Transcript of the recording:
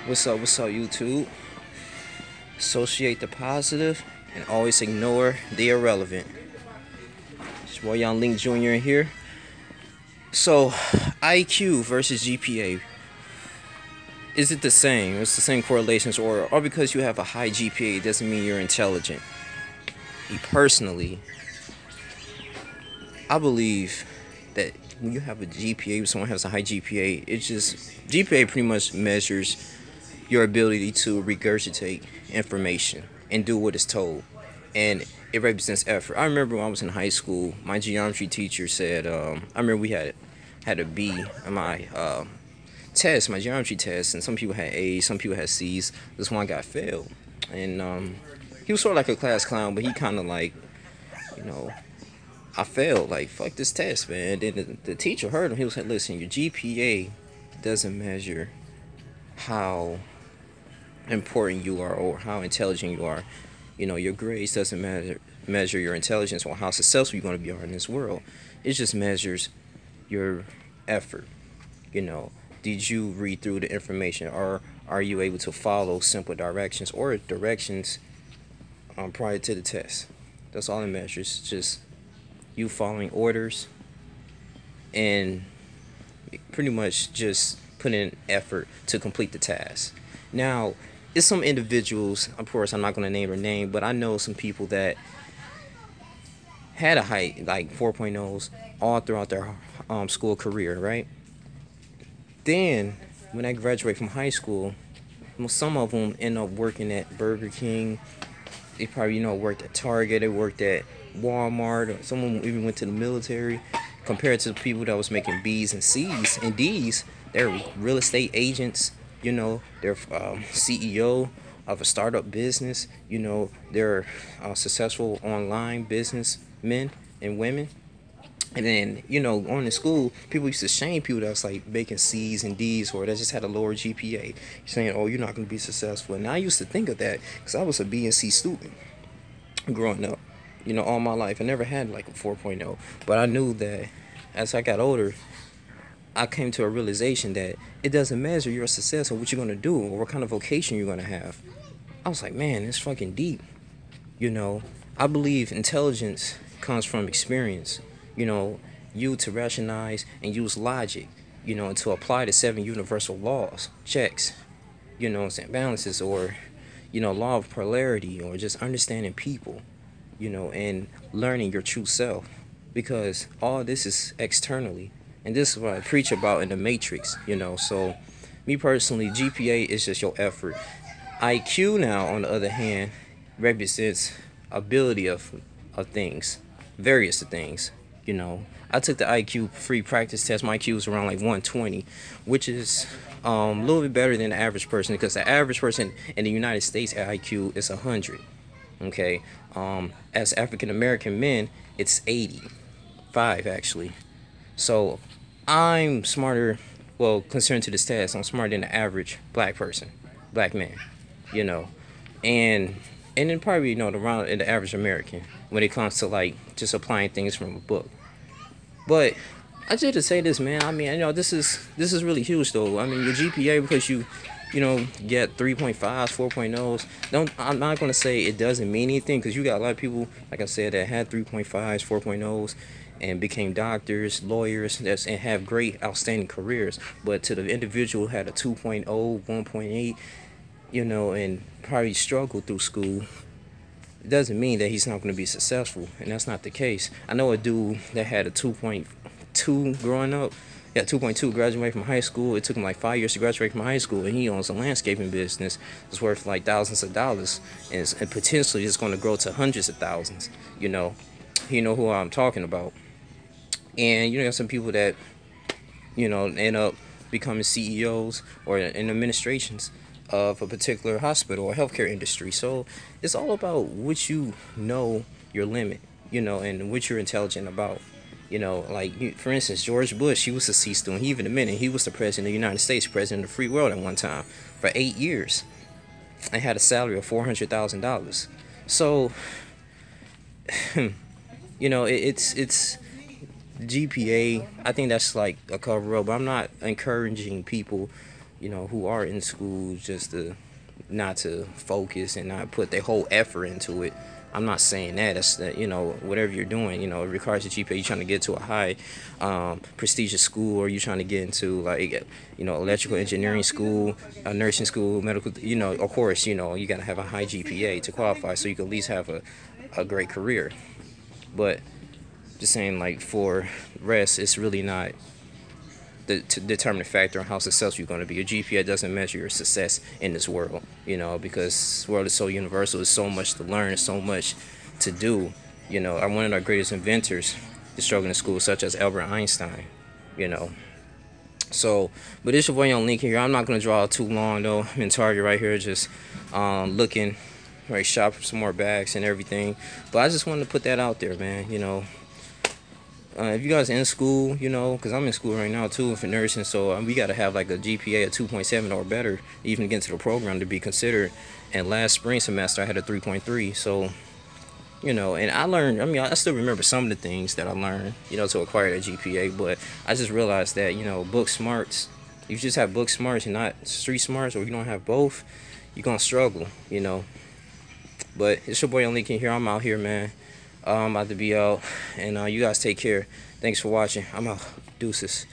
What's up, YouTube? Associate the positive and always ignore the irrelevant. It's Boy Young Link Jr. in here. So, IQ versus GPA. Is it the same? It's the same correlations, or because you have a high GPA doesn't mean you're intelligent? Me personally, I believe that when you have a GPA, when someone has a high GPA, GPA pretty much measures your ability to regurgitate information and do what is told, and it represents effort. I remember when I was in high school, my geometry teacher said, I remember we had a B on my test, my geometry test, and some people had A's, some people had C's. This one got failed, and he was sort of like a class clown, but he kind of like, you know, I failed, like, fuck this test, man. Then the teacher heard him. He was like, listen, your GPA doesn't measure how important you are or how intelligent you are. Your grades doesn't measure your intelligence or how successful you're going to be in this world. It just measures your effort. Did you read through the information, or are you able to follow simple directions or directions prior to the test? That's all it measures. Just you following orders and pretty much just putting in effort to complete the task. Now, it's some individuals, of course I'm not going to name her name, but I know some people that had a high, like 4.0s all throughout their school career, right? Then, when they graduate from high school, some of them end up working at Burger King. They probably, worked at Target, they worked at Walmart, or some of them even went to the military. Compared to the people that was making B's and C's and D's, they're real estate agents. They're CEO of a startup business. They're successful online businessmen and women. And then, going to school, people used to shame people that was like making C's and D's or that just had a lower GPA, saying, oh, you're not going to be successful. And I used to think of that because I was a B and C student growing up, all my life. I never had like a 4.0, but I knew that as I got older, I came to a realization that it doesn't measure your success or what you're going to do or what kind of vocation you're going to have. I was like, man, it's fucking deep. I believe intelligence comes from experience. You to rationalize and use logic, and to apply the 7 universal laws, checks, balances, or, law of polarity, or just understanding people, and learning your true self. Because all this is externally. And this is what I preach about in the Matrix, So, me personally, GPA is just your effort. IQ now, on the other hand, represents ability of things, various things. I took the IQ free practice test. My IQ was around like 120, which is a little bit better than the average person, because the average person in the United States IQ is 100. Okay, as African American men, it's 85 actually. So I'm smarter, well, concerned to this test, I'm smarter than the average black man, and then probably, around the average American when it comes to like just applying things from a book. But I just to say this, man. I mean, this is really huge though. I mean, your GPA, because you get 3.5s, 4.0s. I'm not gonna say it doesn't mean anything, because you got a lot of people, like I said, that had 3.5s, 4.0s, and became doctors, lawyers, and have great, outstanding careers. But to the individual who had a 2.0, 1.8, and probably struggled through school, it doesn't mean that he's not going to be successful, and that's not the case. I know a dude that had a 2.2 growing up. Yeah, 2.2, graduated from high school. It took him like 5 years to graduate from high school, and he owns a landscaping business. It's worth like thousands of dollars, and potentially it's going to grow to hundreds of thousands. You know who I'm talking about. And you got some people that end up becoming CEOs or in administrations of a particular hospital or healthcare industry. So it's all about what your limit, and what you're intelligent about. Like, for instance, George Bush, he was a C student. He even admitted he was the president of the United States, president of the free world at one time for 8 years. And had a salary of $400,000. So, it's GPA. I think that's like a cover up. But I'm not encouraging people, who are in school just to not to focus and not put their whole effort into it. I'm not saying that. That's that, whatever you're doing, it requires a GPA. You're trying to get to a high prestigious school, or you're trying to get into like, electrical engineering school, nursing school, medical, of course, you got to have a high GPA to qualify so you can at least have a great career. But just saying, like, for rest, it's really not the determining factor on how successful you're going to be. Your GPA doesn't measure your success in this world, because this world is so universal. There's so much to learn, so much to do. One of our greatest inventors is struggling in school, such as Albert Einstein. So, but it's your boy Young Lincoln here. I'm not going to draw out too long, though. I'm in Target right here, just looking, right, shop for some more bags and everything. But I just wanted to put that out there, man. If you guys are in school, because I'm in school right now too for nursing, so we got to have like a GPA of 2.7 or better even to get into the program to be considered. And last spring semester I had a 3.3, so and I learned, I still remember some of the things that I learned, to acquire that GPA, but I just realized that, book smarts, if you just have book smarts and not street smarts, or you don't have both, you're going to struggle, But it's your boy Young Lincoln here. I'm out here, man. I'm about to be out, and you guys take care. Thanks for watching. I'm out. Deuces.